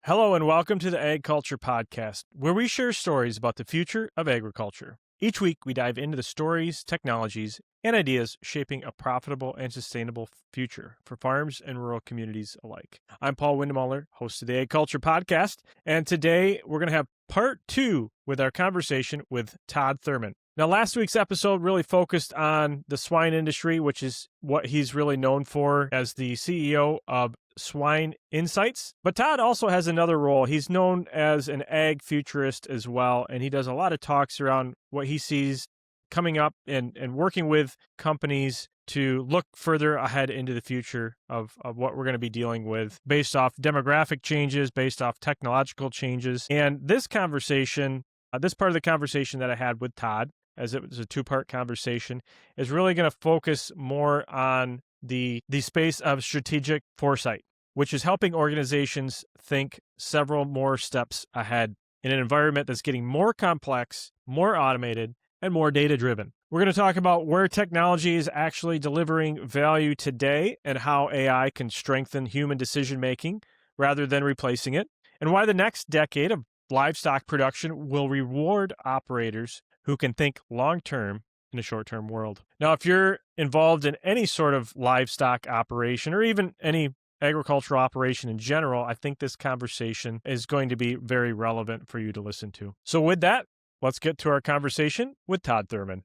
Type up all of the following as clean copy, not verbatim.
Hello and welcome to the Ag Culture Podcast, where we share stories about the future of agriculture. Each week, we dive into the stories, technologies, and ideas shaping a profitable and sustainable future for farms and rural communities alike. I'm Paul Windemuller, host of the Ag Culture Podcast, and today we're going to have part 2 with our conversation with Todd Thurman. Now, last week's episode really focused on the swine industry, which is what he's really known for as the CEO of Swine Insights. But Todd also has another role. He's known as an ag futurist as well, and he does a lot of talks around what he sees coming up and working with companies to look further ahead into the future of what we're going to be dealing with based off demographic changes, based off technological changes. And this conversation, this part of the conversation that I had with Todd, as it was a two-part conversation, is really going to focus more on the space of strategic foresight, which is helping organizations think several more steps ahead in an environment that's getting more complex, more automated, and more data-driven. We're going to talk about where technology is actually delivering value today and how AI can strengthen human decision-making rather than replacing it, and why the next decade of livestock production will reward operators who can think long-term in a short-term world. Now, if you're involved in any sort of livestock operation or even any agricultural operation in general, I think this conversation is going to be very relevant for you to listen to. So with that, let's get to our conversation with Todd Thurman.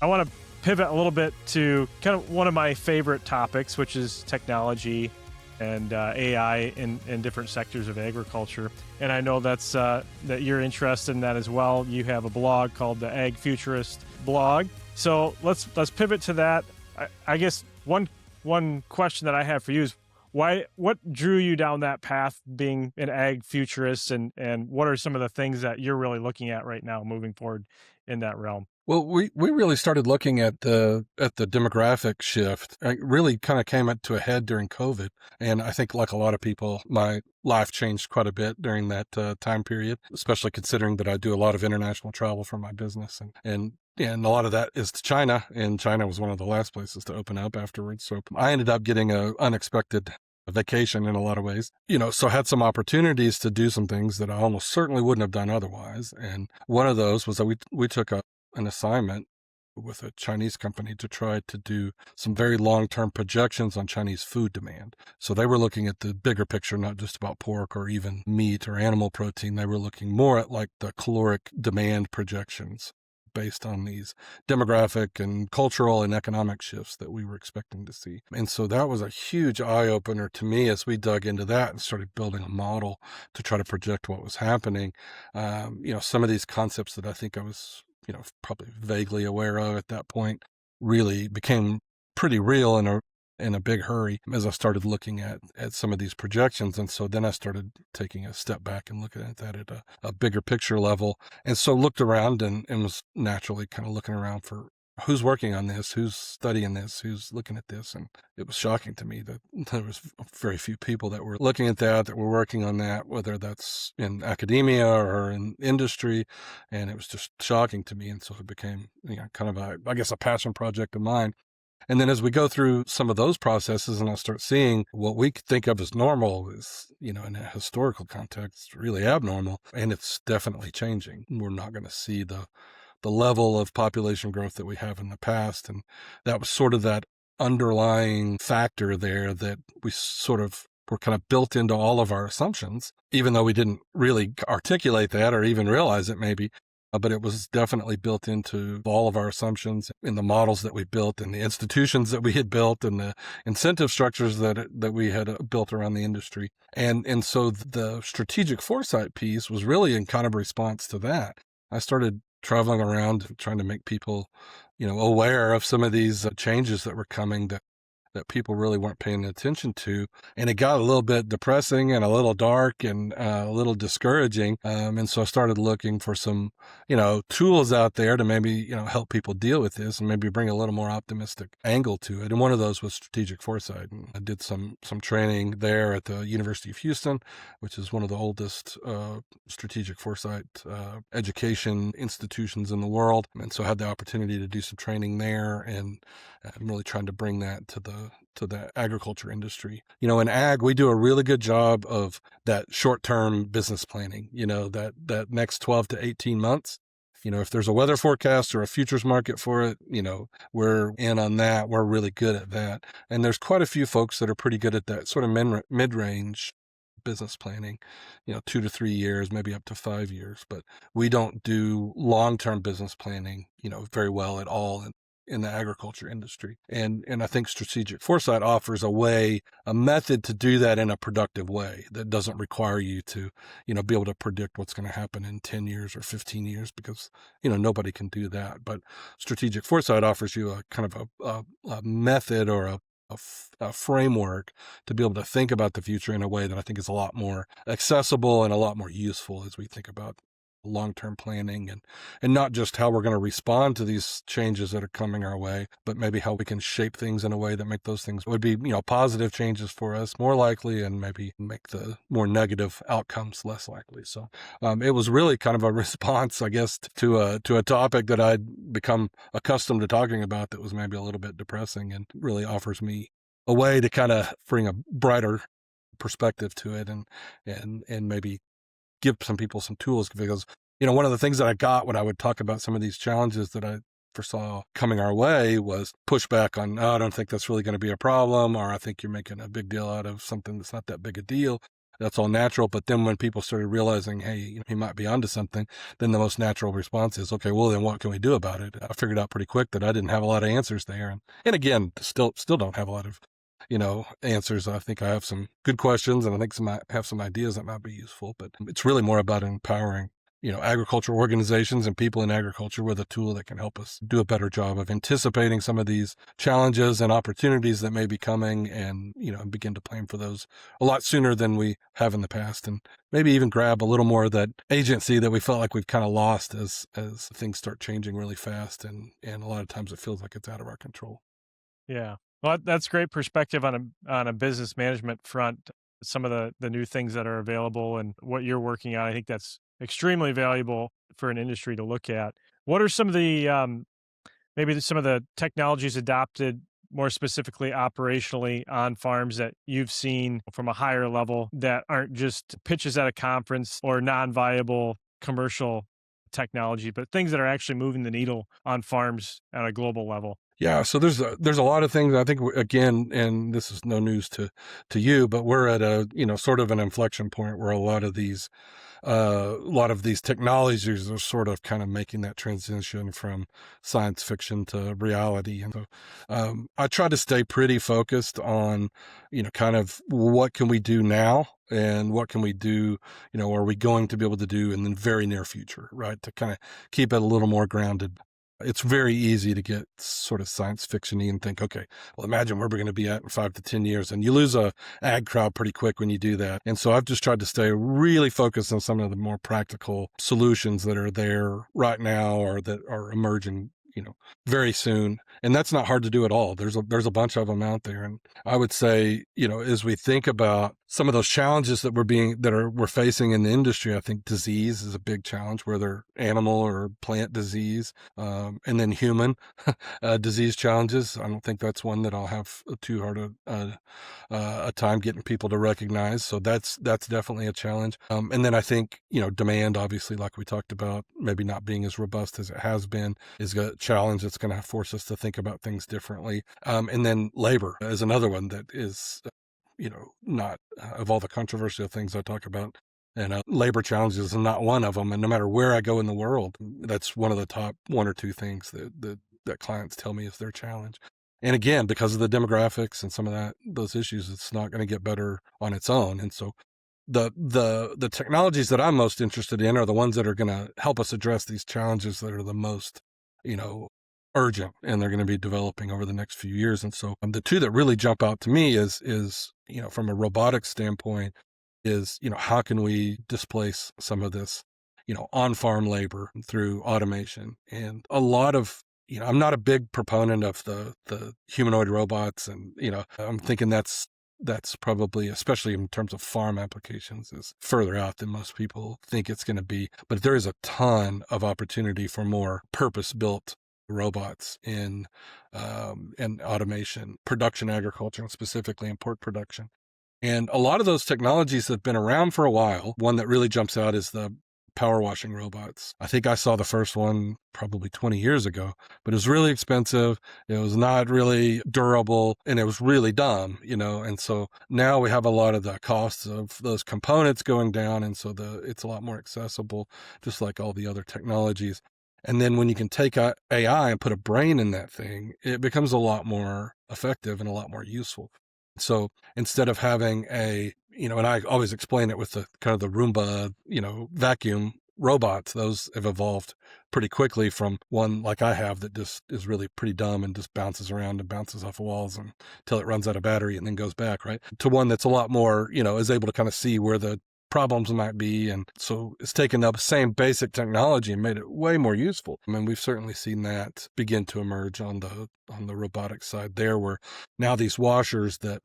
I want to pivot a little bit to kind of one of my favorite topics, which is technology and AI in different sectors of agriculture. And I know that's that you're interested in that as well. You have a blog called the Ag Futurist blog. So let's pivot to that. I guess one question that I have for you is what drew you down that path, being an ag futurist, and what are some of the things that you're really looking at right now moving forward in that realm? Well, we really started looking at the demographic shift. It really kind of came to a head during COVID. And I think, like a lot of people, my life changed quite a bit during that time period, especially considering that I do a lot of international travel for my business. And a lot of that is to China, and China was one of the last places to open up afterwards. So I ended up getting an unexpected vacation in a lot of ways, so I had some opportunities to do some things that I almost certainly wouldn't have done otherwise. And one of those was that we took an assignment with a Chinese company to try to do some very long-term projections on Chinese food demand. So they were looking at the bigger picture, not just about pork or even meat or animal protein. They were looking more at like the caloric demand projections based on these demographic and cultural and economic shifts that we were expecting to see. And so that was a huge eye-opener to me as we dug into that and started building a model to try to project what was happening. Some of these concepts that I think I was probably vaguely aware of at that point really became pretty real in a big hurry as I started looking at some of these projections. And so then I started taking a step back and looking at that at a bigger picture level. And so looked around and was naturally kind of looking around for who's working on this, who's studying this, who's looking at this. And it was shocking to me that there was very few people that were looking at that were working on that, whether that's in academia or in industry. And it was just shocking to me. And so it became kind of a passion project of mine. And then as we go through some of those processes and I start seeing what we think of as normal is, in a historical context, really abnormal. And it's definitely changing. We're not going to see the level of population growth that we have in the past. And that was sort of that underlying factor there that we sort of were kind of built into all of our assumptions, even though we didn't really articulate that or even realize it maybe. But it was definitely built into all of our assumptions in the models that we built and the institutions that we had built and the incentive structures that we had built around the industry. And so the strategic foresight piece was really in kind of response to that. I started traveling around trying to make people, aware of some of these changes that were coming that that people really weren't paying attention to. And it got a little bit depressing and a little dark and a little discouraging. And so I started looking for some, tools out there to maybe, help people deal with this and maybe bring a little more optimistic angle to it. And one of those was strategic foresight. And I did some training there at the University of Houston, which is one of the oldest strategic foresight education institutions in the world. And so I had the opportunity to do some training there, and I'm really trying to bring that to the agriculture industry. In ag, we do a really good job of that short-term business planning, that next 12 to 18 months. If there's a weather forecast or a futures market for it, we're in on that. We're really good at that. And there's quite a few folks that are pretty good at that sort of mid-range business planning, 2 to 3 years, maybe up to 5 years. But we don't do long-term business planning, very well at all in the agriculture industry. And I think strategic foresight offers a method to do that in a productive way that doesn't require you to, be able to predict what's going to happen in 10 years or 15 years, because, nobody can do that. But strategic foresight offers you a kind of a method or a framework to be able to think about the future in a way that I think is a lot more accessible and a lot more useful as we think about long-term planning and not just how we're going to respond to these changes that are coming our way, but maybe how we can shape things in a way that make those things would be, positive changes for us more likely, and maybe make the more negative outcomes less likely. So it was really kind of a response, I guess, to a topic that I'd become accustomed to talking about that was maybe a little bit depressing, and really offers me a way to kind of bring a brighter perspective to it and maybe give some people some tools, because, one of the things that I got when I would talk about some of these challenges that I foresaw coming our way was pushback on, I don't think that's really going to be a problem, or I think you're making a big deal out of something that's not that big a deal. That's all natural. But then when people started realizing, hey, he might be onto something, then the most natural response is, okay, well, then what can we do about it? I figured out pretty quick that I didn't have a lot of answers there. And again, still don't have a lot of answers. I think I have some good questions, and I think I have some ideas that might be useful, but it's really more about empowering, agriculture organizations and people in agriculture with a tool that can help us do a better job of anticipating some of these challenges and opportunities that may be coming, and, begin to plan for those a lot sooner than we have in the past, and maybe even grab a little more of that agency that we felt like we've kind of lost as things start changing really fast, and a lot of times it feels like it's out of our control. Yeah. Well, that's great perspective on a business management front. Some of the new things that are available and what you're working on, I think that's extremely valuable for an industry to look at. What are some of the maybe some of the technologies adopted more specifically operationally on farms that you've seen from a higher level that aren't just pitches at a conference or non-viable commercial technology, but things that are actually moving the needle on farms at a global level? Yeah, so there's a lot of things. I think, again, and this is no news to you, but we're at a sort of an inflection point where a lot of these technologies are sort of kind of making that transition from science fiction to reality. And so I try to stay pretty focused on kind of what can we do now, and what can we do, are we going to be able to do in the very near future, right? To kind of keep it a little more grounded. It's very easy to get sort of science fiction-y and think, okay, well, imagine where we're going to be at in 5 to 10 years. And you lose a ag crowd pretty quick when you do that. And so I've just tried to stay really focused on some of the more practical solutions that are there right now, or that are emerging, very soon. And that's not hard to do at all. There's a bunch of them out there. And I would say, as we think about some of those challenges that we're facing in the industry, I think disease is a big challenge, whether animal or plant disease, and then human disease challenges. I don't think that's one that I'll have too hard a time getting people to recognize. So that's definitely a challenge. And then I think, demand, obviously, like we talked about, maybe not being as robust as it has been, is a challenge that's going to force us to think about things differently. And then labor is another one that is, not of all the controversial things I talk about. And labor challenges is not one of them. And no matter where I go in the world, that's one of the top 1 or 2 things that clients tell me is their challenge. And again, because of the demographics and some of those issues, it's not going to get better on its own. And so the technologies that I'm most interested in are the ones that are going to help us address these challenges that are the most, urgent, and they're going to be developing over the next few years. And so the two that really jump out to me is from a robotics standpoint is, how can we displace some of this, on-farm labor through automation? And a lot of, I'm not a big proponent of the humanoid robots, and, I'm thinking that's probably, especially in terms of farm applications, is further out than most people think it's going to be. But there is a ton of opportunity for more purpose-built robots in automation, production agriculture, and specifically in pork production. And a lot of those technologies have been around for a while. One that really jumps out is the power washing robots. I think I saw the first one probably 20 years ago, but it was really expensive. It was not really durable, and it was really dumb, and so now we have a lot of the costs of those components going down. And so it's a lot more accessible, just like all the other technologies. And then when you can take AI and put a brain in that thing, it becomes a lot more effective and a lot more useful. So instead of having and I always explain it with the kind of the Roomba, vacuum robots, those have evolved pretty quickly from one like I have that just is really pretty dumb and just bounces around and bounces off of walls until it runs out of battery and then goes back, right? To one that's a lot more, is able to kind of see where the problems might be. And so it's taken up the same basic technology and made it way more useful. I mean, we've certainly seen that begin to emerge on the robotic side there, where now these washers that,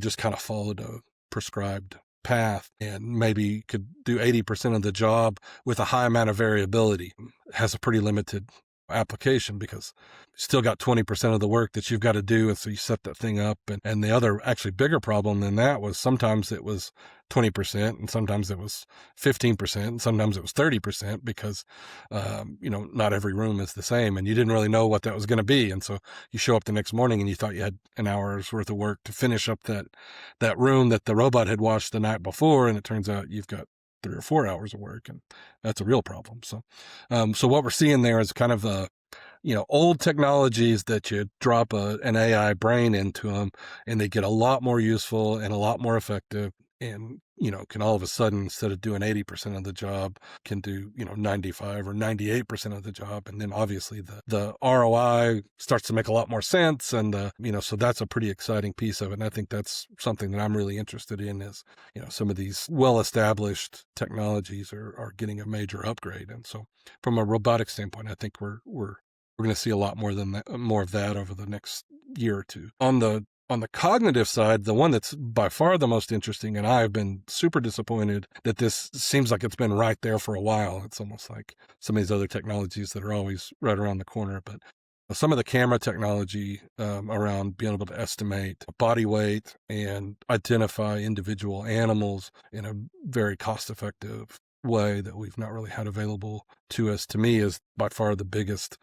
just kind of followed a prescribed path and maybe could do 80% of the job with a high amount of variability has a pretty limited application, because you still got 20% of the work that you've got to do. And so you set that thing up. And the other actually bigger problem than that was sometimes it was 20% and sometimes it was 15% and sometimes it was 30%, because, not every room is the same and you didn't really know what that was going to be. And so you show up the next morning and you thought you had an hour's worth of work to finish up that room that the robot had washed the night before. And it turns out you've got 3 or 4 hours of work, and that's a real problem. So what we're seeing there is kind of old technologies that you drop an AI brain into them and they get a lot more useful and a lot more effective, and can all of a sudden, instead of doing 80% of the job, can do 95 or 98% of the job. And then obviously the ROI starts to make a lot more sense, and so that's a pretty exciting piece of it. And I think that's something that I'm really interested in, is some of these well-established technologies are getting a major upgrade. And so from a robotic standpoint, I think we're going to see a lot more of that over the next year or two. On the cognitive side, the one that's by far the most interesting, and I've been super disappointed that this seems like it's been right there for a while. It's almost like some of these other technologies that are always right around the corner. But some of the camera technology around being able to estimate body weight and identify individual animals in a very cost-effective way that we've not really had available to us, to me, is by far the biggest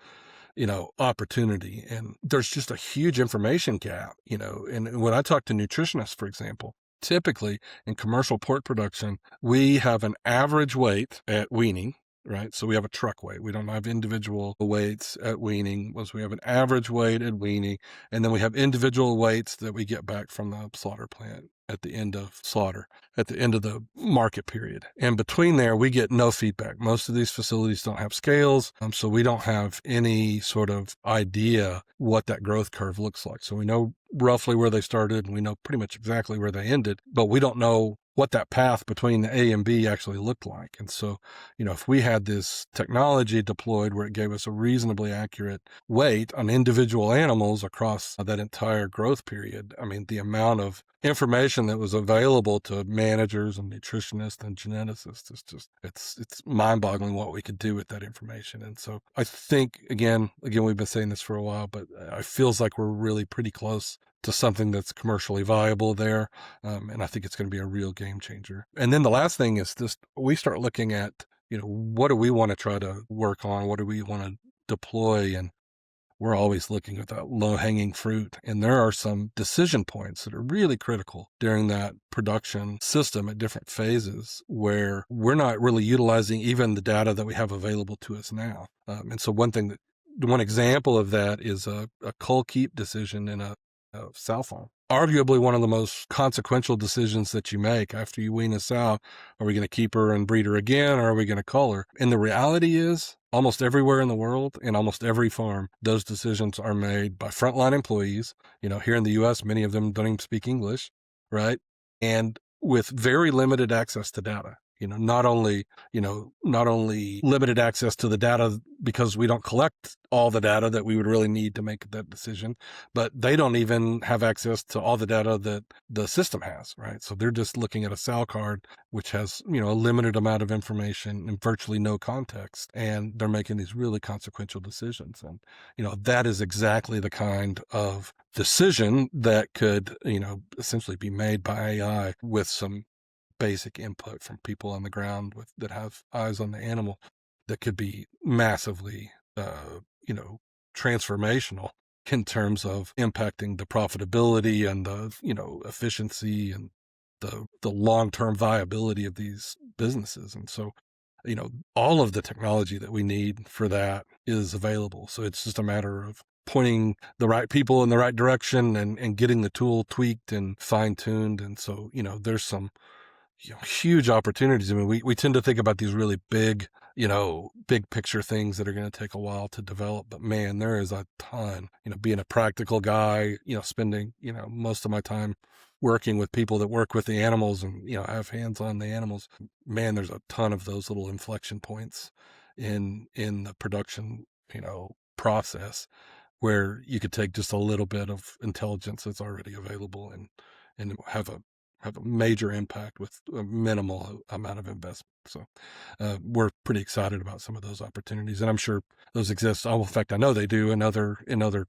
opportunity. And there's just a huge information gap, and when I talk to nutritionists, for example, typically in commercial pork production, we have an average weight at weaning, right? So we have a truck weight. We don't have individual weights at weaning. We have an average weight at weaning, and then we have individual weights that we get back from the slaughter plant at the end of slaughter, at the end of the market period. And between there, we get no feedback. Most of these facilities don't have scales, so we don't have any sort of idea what that growth curve looks like. So we know roughly where they started, and we know pretty much exactly where they ended, but we don't know what that path between the A and B actually looked like. And so, if we had this technology deployed where it gave us a reasonably accurate weight on individual animals across that entire growth period, I mean, the amount of information that was available to managers and nutritionists and geneticists is just, it's mind-boggling what we could do with that information. And so I think, again, we've been saying this for a while, but it feels like we're really pretty close to something that's commercially viable there. And I think it's going to be a real game changer. And then the last thing is just, we start looking at, what do we want to try to work on? What do we want to deploy? And we're always looking at that low-hanging fruit. And there are some decision points that are really critical during that production system at different phases where we're not really utilizing even the data that we have available to us now. And so one example of that is a cull keep decision in a sow farm. Arguably one of the most consequential decisions that you make after you wean a sow. Are we going to keep her and breed her again, or are we going to cull her? And the reality is, almost everywhere in the world, in almost every farm, those decisions are made by frontline employees. Here in the U.S., many of them don't even speak English, right? And with very limited access to data. Not only limited access to the data because we don't collect all the data that we would really need to make that decision, but they don't even have access to all the data that the system has, right? So they're just looking at a sal card, which has, a limited amount of information and virtually no context. And they're making these really consequential decisions. And, that is exactly the kind of decision that could, essentially be made by AI with some basic input from people on the ground that have eyes on the animal, that could be massively, transformational in terms of impacting the profitability and the, efficiency and the long-term viability of these businesses. And so, all of the technology that we need for that is available. So it's just a matter of pointing the right people in the right direction and getting the tool tweaked and fine-tuned. And so, there's some huge opportunities. I mean, we tend to think about these really big, big picture things that are going to take a while to develop, but man, there is a ton, being a practical guy, spending, most of my time working with people that work with the animals and, have hands on the animals, man, there's a ton of those little inflection points in the production, process where you could take just a little bit of intelligence that's already available and have a major impact with a minimal amount of investment. So we're pretty excited about some of those opportunities, and I'm sure those exist. In fact, I know they do in other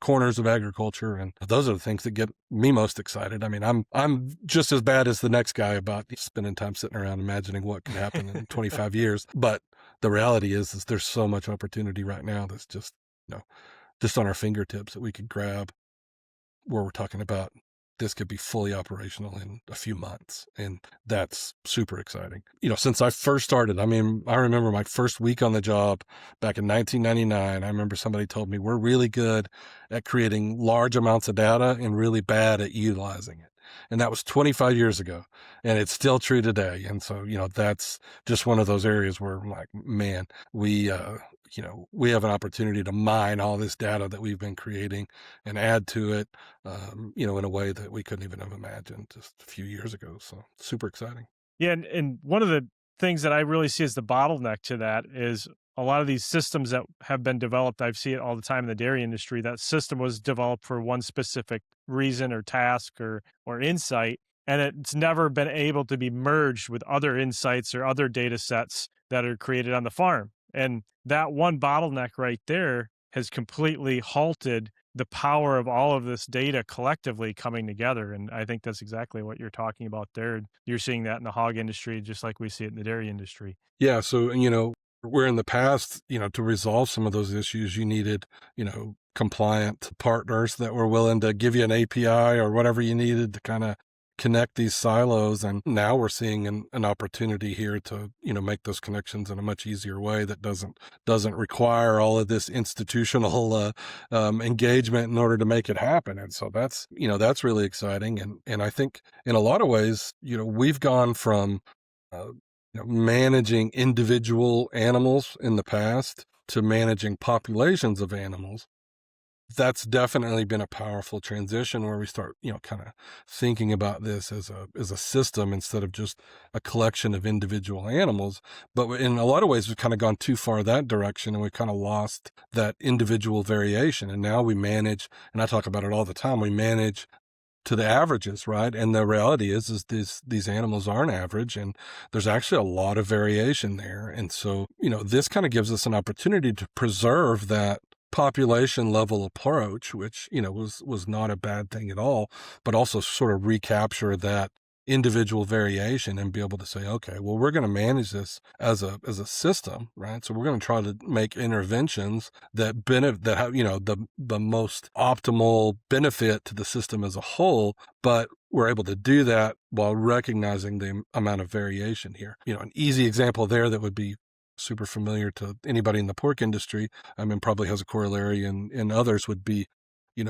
corners of agriculture, and those are the things that get me most excited. I mean, I'm just as bad as the next guy about spending time sitting around imagining what could happen in 25 years. But the reality is there's so much opportunity right now that's just just on our fingertips that we could grab, where we're talking about this could be fully operational in a few months. And that's super exciting. Since I first started, I mean, I remember my first week on the job back in 1999. I remember somebody told me we're really good at creating large amounts of data and really bad at utilizing it. And that was 25 years ago, and it's still true today. And so, that's just one of those areas where I'm like, man, we have an opportunity to mine all this data that we've been creating and add to it, in a way that we couldn't even have imagined just a few years ago. So super exciting. Yeah, and one of the things that I really see as the bottleneck to that is a lot of these systems that have been developed. I see it all the time in the dairy industry. That system was developed for one specific reason or task or insight, and it's never been able to be merged with other insights or other data sets that are created on the farm. And that one bottleneck right there has completely halted the power of all of this data collectively coming together. And I think that's exactly what you're talking about there. You're seeing that in the hog industry, just like we see it in the dairy industry. Yeah. So, where in the past, to resolve some of those issues, you needed, compliant partners that were willing to give you an API or whatever you needed to kind of connect these silos. And now we're seeing an opportunity here to, make those connections in a much easier way that doesn't require all of this institutional engagement in order to make it happen. And so that's really exciting. And I think in a lot of ways, we've gone from managing individual animals in the past to managing populations of animals. That's definitely been a powerful transition where we start, kind of thinking about this as a system instead of just a collection of individual animals. But in a lot of ways, we've kind of gone too far that direction, and we've kind of lost that individual variation. And now we manage, and I talk about it all the time, we manage to the averages, right? And the reality is these animals aren't average, and there's actually a lot of variation there. And so, this kind of gives us an opportunity to preserve that population level approach, which, was not a bad thing at all, but also sort of recapture that individual variation and be able to say, okay, well, we're going to manage this as a system, right? So we're going to try to make interventions that have, the most optimal benefit to the system as a whole, but we're able to do that while recognizing the amount of variation here. An easy example there that would be super familiar to anybody in the pork industry, probably has a corollary in others, would be,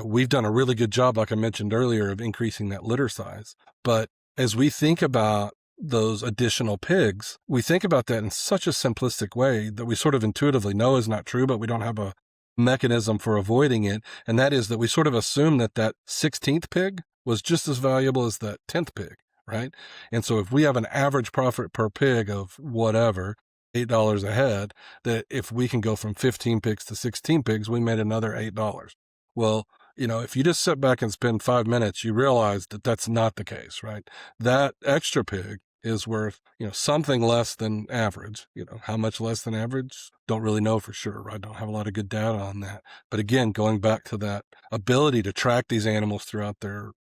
we've done a really good job, like I mentioned earlier, of increasing that litter size. But as we think about those additional pigs, we think about that in such a simplistic way that we sort of intuitively know is not true, but we don't have a mechanism for avoiding it. And that is that we sort of assume that that 16th pig was just as valuable as that 10th pig, right? And so if we have an average profit per pig of whatever, $8 a head, that if we can go from 15 pigs to 16 pigs, we made another $8. Well, if you just sit back and spend 5 minutes, you realize that that's not the case, right? That extra pig is worth, something less than average. How much less than average? Don't really know for sure, right? Don't have a lot of good data on that. But again, going back to that ability to track these animals throughout their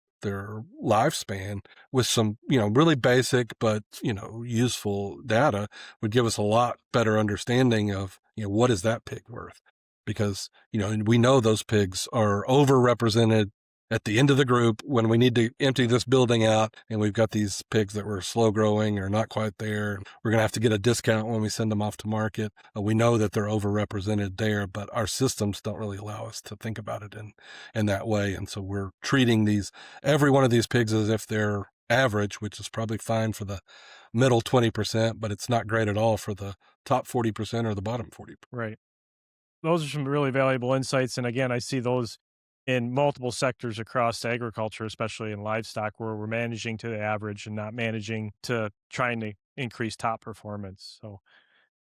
lifespan with some, really basic but, useful data would give us a lot better understanding of, what is that pig worth? Because, we know those pigs are overrepresented at the end of the group when we need to empty this building out, and we've got these pigs that were slow growing or not quite there. We're going to have to get a discount when we send them off to market. We know that they're overrepresented there, but our systems don't really allow us to think about it in that way. And so we're treating every one of these pigs as if they're average, which is probably fine for the middle 20%, but it's not great at all for the top 40% or the bottom 40%. Right. Those are some really valuable insights. And again, I see those in multiple sectors across agriculture, especially in livestock, where we're managing to the average and not managing to trying to increase top performance. So,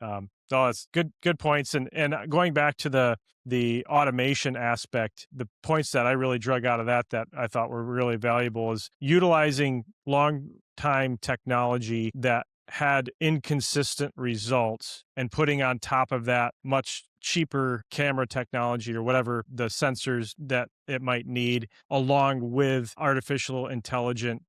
no, that's good points. And going back to the automation aspect, the points that I really drug out of that I thought were really valuable is utilizing long time technology that had inconsistent results and putting on top of that much cheaper camera technology or whatever the sensors that it might need, along with artificial intelligent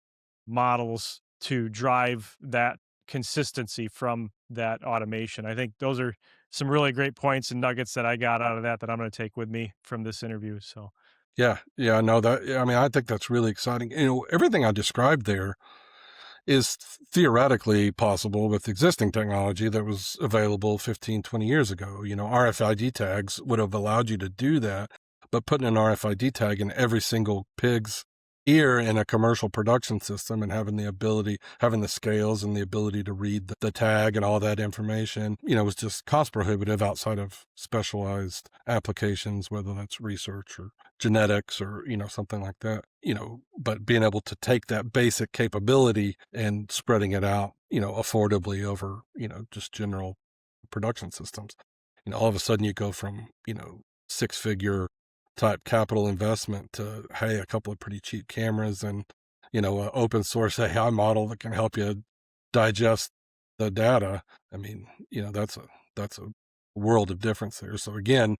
models to drive that consistency from that automation. I think those are some really great points and nuggets that I got out of that I'm going to take with me from this interview. So Yeah, no, I think that's really exciting. Everything I described there is theoretically possible with existing technology that was available 15, 20 years ago. RFID tags would have allowed you to do that, but putting an RFID tag in every single pig's ear in a commercial production system and having the scales and the ability to read the tag and all that information, was just cost prohibitive outside of specialized applications, whether that's research or genetics or, something like that, but being able to take that basic capability and spreading it out, affordably over, just general production systems. All of a sudden you go from, 6-figure type capital investment to, hey, a couple of pretty cheap cameras and, an open source AI model that can help you digest the data. I mean, that's a world of difference there. So again,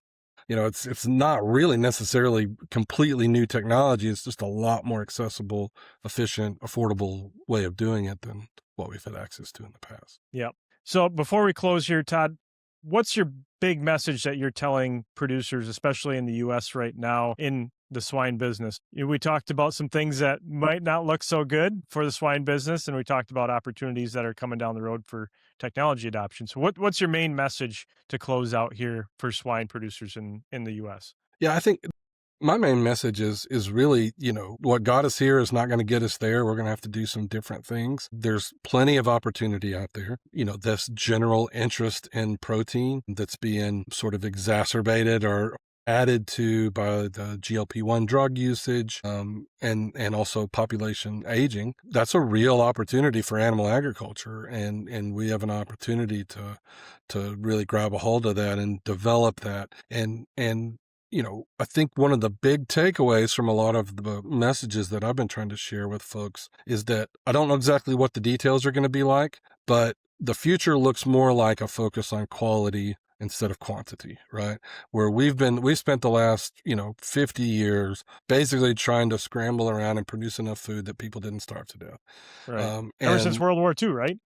it's not really necessarily completely new technology. It's just a lot more accessible, efficient, affordable way of doing it than what we've had access to in the past. Yeah. So before we close here, Todd, what's your big message that you're telling producers, especially in the U.S. right now in the swine business? We talked about some things that might not look so good for the swine business, and we talked about opportunities that are coming down the road for technology adoption. So what's your main message to close out here for swine producers in the U.S.? Yeah, I think my main message is really, what got us here is not going to get us there. We're going to have to do some different things. There's plenty of opportunity out there. This general interest in protein that's being sort of exacerbated or added to by the GLP-1 drug usage, and also population aging. That's a real opportunity for animal agriculture, and we have an opportunity to really grab a hold of that and develop that. And I think one of the big takeaways from a lot of the messages that I've been trying to share with folks is that I don't know exactly what the details are going to be like, but the future looks more like a focus on quality instead of quantity, right? Where we spent the last, 50 years basically trying to scramble around and produce enough food that people didn't starve to death. Right. Ever since World War II, right?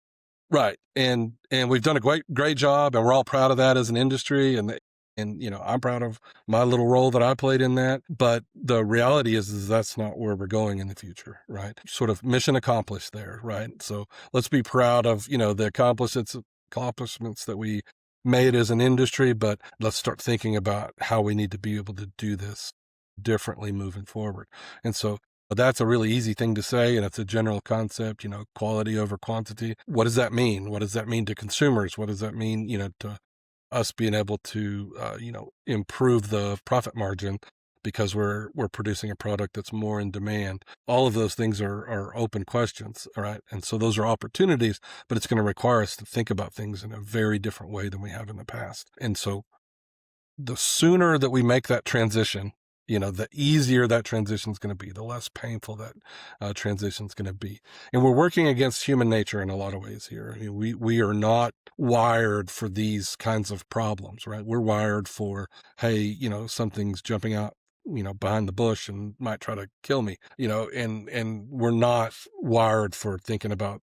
Right. And we've done a great job, and we're all proud of that as an industry. And I'm proud of my little role that I played in that. But the reality is that's not where we're going in the future, right? Sort of mission accomplished there, right? So let's be proud of, the accomplishments that we made as an industry, but let's start thinking about how we need to be able to do this differently moving forward. And so But that's a really easy thing to say, and it's a general concept, quality over quantity. What does that mean? What does that mean to consumers? What does that mean, to us being able to, improve the profit margin because we're producing a product that's more in demand? All of those things are open questions, all right? And so those are opportunities, but it's going to require us to think about things in a very different way than we have in the past. And so the sooner that we make that transition, the easier that transition is going to be, the less painful that transition is going to be. And we're working against human nature in a lot of ways here. I mean, we are not wired for these kinds of problems, right? We're wired for, hey, something's jumping out, behind the bush and might try to kill me, and we're not wired for thinking about,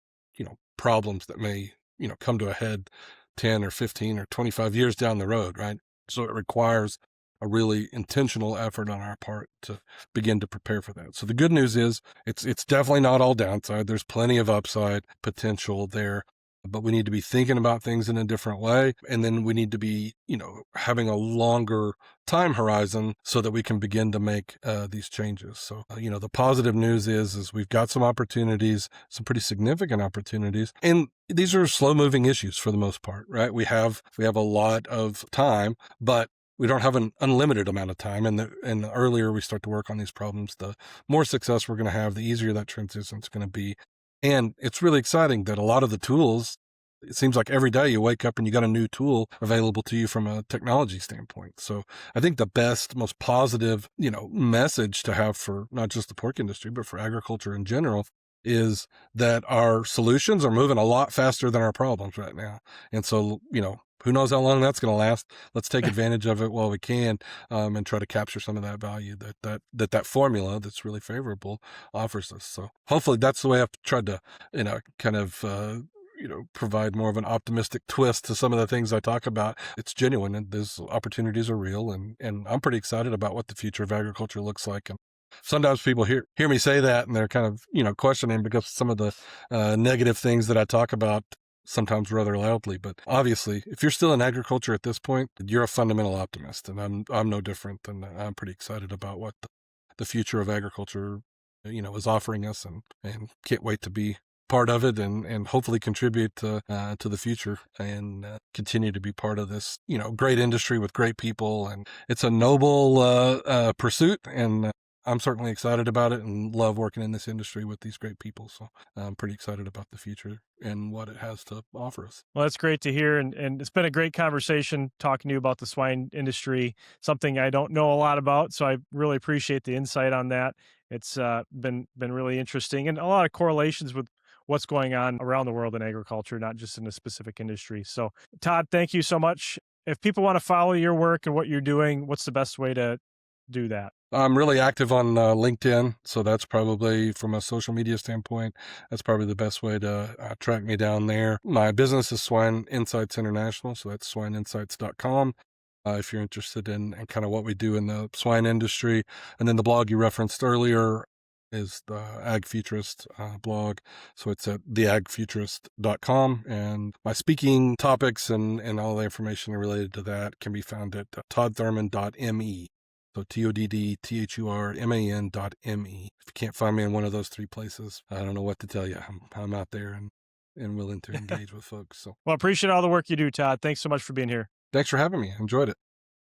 problems that may, come to a head 10 or 15 or 25 years down the road, right? So it requires a really intentional effort on our part to begin to prepare for that. So the good news is it's definitely not all downside. There's plenty of upside potential there, but we need to be thinking about things in a different way. And then we need to be, having a longer time horizon so that we can begin to make these changes. So, the positive news is we've got some opportunities, some pretty significant opportunities. And these are slow moving issues for the most part, right? We have a lot of time, but we don't have an unlimited amount of time. And the earlier we start to work on these problems, the more success we're going to have, the easier that transition is going to be. And it's really exciting that a lot of the tools, it seems like every day you wake up and you got a new tool available to you from a technology standpoint. So I think the best, most positive, message to have for not just the pork industry, but for agriculture in general is that our solutions are moving a lot faster than our problems right now. And so, who knows how long that's going to last? Let's take advantage of it while we can, and try to capture some of that value that formula that's really favorable offers us. So hopefully that's the way I've tried to, kind of, provide more of an optimistic twist to some of the things I talk about. It's genuine and those opportunities are real. And I'm pretty excited about what the future of agriculture looks like. And sometimes people hear me say that and they're kind of, questioning because some of the negative things that I talk about sometimes rather loudly. But obviously, if you're still in agriculture at this point, you're a fundamental optimist. And I'm no different. And I'm pretty excited about what the future of agriculture, is offering us and can't wait to be part of it and hopefully contribute to the future and continue to be part of this, great industry with great people. And it's a noble pursuit. And I'm certainly excited about it and love working in this industry with these great people. So I'm pretty excited about the future and what it has to offer us. Well, that's great to hear. And it's been a great conversation talking to you about the swine industry, something I don't know a lot about. So I really appreciate the insight on that. It's been really interesting and a lot of correlations with what's going on around the world in agriculture, not just in a specific industry. So Todd, thank you so much. If people want to follow your work and what you're doing, what's the best way to do that? I'm really active on LinkedIn, so that's probably, from a social media standpoint, that's probably the best way to track me down there. My business is Swine Insights International, so that's swineinsights.com. If you're interested in kind of what we do in the swine industry. And then the blog you referenced earlier is the Ag Futurist blog. So it's at theagfuturist.com. And my speaking topics and all the information related to that can be found at toddthurman.me. So TODDTHURMAN.me. If you can't find me in one of those three places, I don't know what to tell you. I'm out there and willing to engage with folks. So, well, I appreciate all the work you do, Todd. Thanks so much for being here. Thanks for having me. Enjoyed it.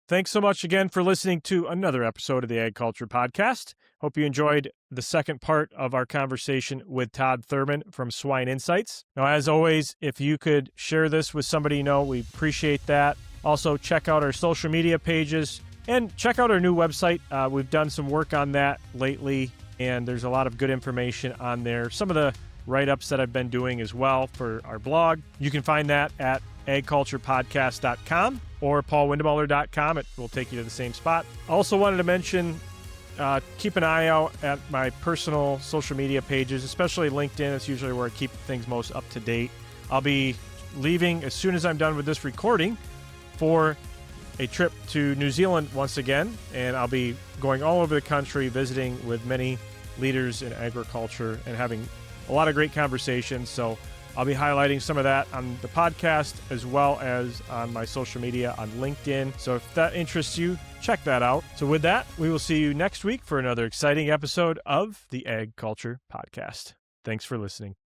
Thanks so much again for listening to another episode of the Ag Culture Podcast. Hope you enjoyed the second part of our conversation with Todd Thurman from Swine Insights. Now, as always, if you could share this with somebody you know, we appreciate that. Also, check out our social media pages and check out our new website. We've done some work on that lately, and there's a lot of good information on there. Some of the write-ups that I've been doing as well for our blog. You can find that at agculturepodcast.com or paulwindemuller.com. It will take you to the same spot. Also wanted to mention, keep an eye out at my personal social media pages, especially LinkedIn. It's usually where I keep things most up to date. I'll be leaving as soon as I'm done with this recording for a trip to New Zealand once again, and I'll be going all over the country visiting with many leaders in agriculture and having a lot of great conversations. So I'll be highlighting some of that on the podcast as well as on my social media on LinkedIn. So if that interests you, check that out. So with that, we will see you next week for another exciting episode of the Ag Culture Podcast. Thanks for listening.